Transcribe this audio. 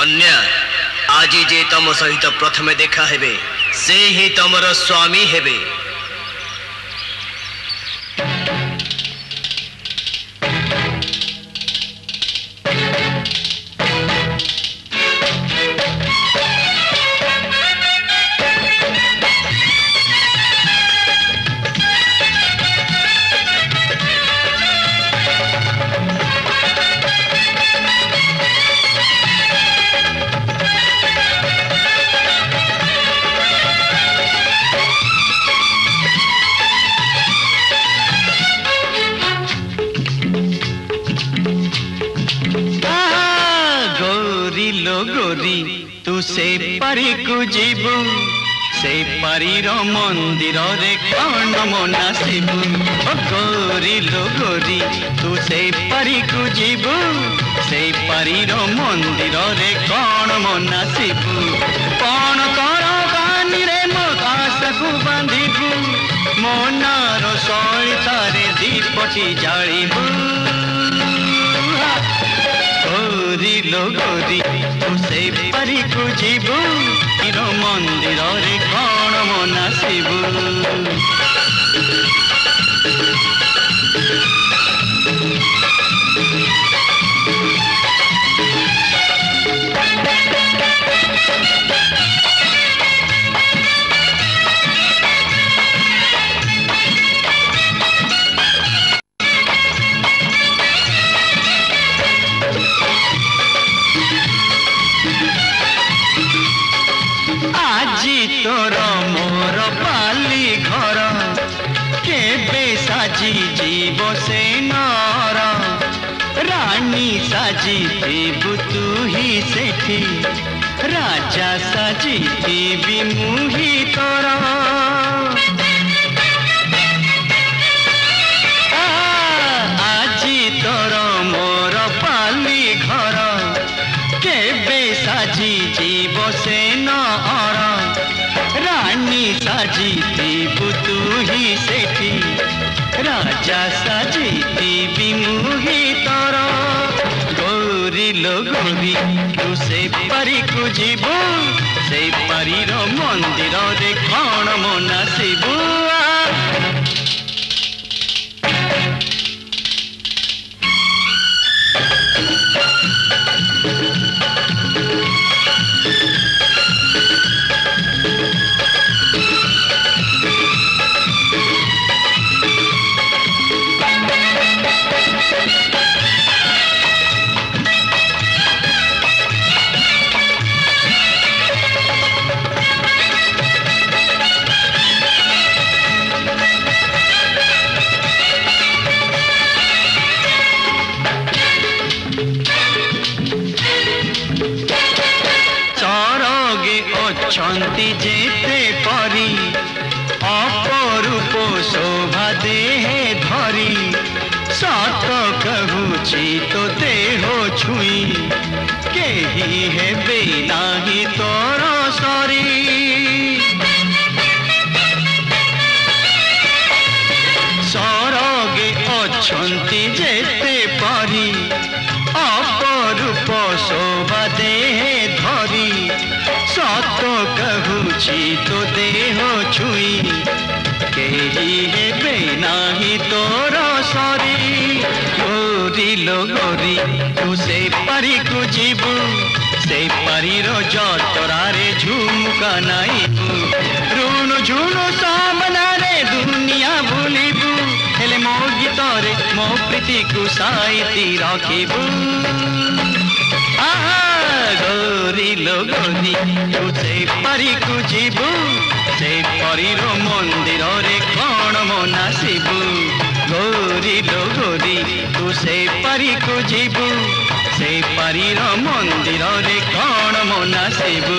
कन्या आज जे तम सहित प्रथमे देखा हेबे से ही तमर स्वामी हेबे। तू से पारी को जीवु से पारी रो मंदिर रे कौन मना शिवु। गोरी लो गोरी तू से पारी को जीवु से पारी रो मंदिर रे कौन मना शिवु। कौन कर कानी रे मो आशा को बांधिबु मनार सलितारे दीपटी जालिबु। गोरी लो गोरी तू से पारी को जीवु मंदिर रे कौन मना शिवु। तोर मोर पाली घर केबे साजी जीव से नर रानी साजी देबु तू ही सेठी राजा साजी देवी मुही तोर। आजी तोर मोर पाली घर केबे साजी जीव से नर रानी साजी देबु तू ही सेठी राजा साजी देवी मुही तोर। गोरी लो गोरी तू से पारी को जीवु से पारी रो मंदिर रे कौन मना शिवु। छंती जेते परी अपरूप शोभा देहे धरी सत कहूची तो देह छुई केही हेबे नाही तोर सरी। सरगे अछंती जेते परी अपरूप शोभा देहे धरी सत कहूची तो देह छुई केही हेबे नाही तोर सरी। गोरी लो गोरी तू से पारी को जीवु से पारी रो जतरा रे झुमका नाइबु ऋण झुणु सामना रे दुनिया भूलिबु हेले मो गीत रे मो प्रीति को साइती रखिबु। गोरी लो गोरी तू से पारी को जीवु से पारी रो मंदिर रे कौन मना शिवु। गोरी लो गोरी तू से पारी को जीवु से पारी रो मंदिर रे कौन मना शिवु।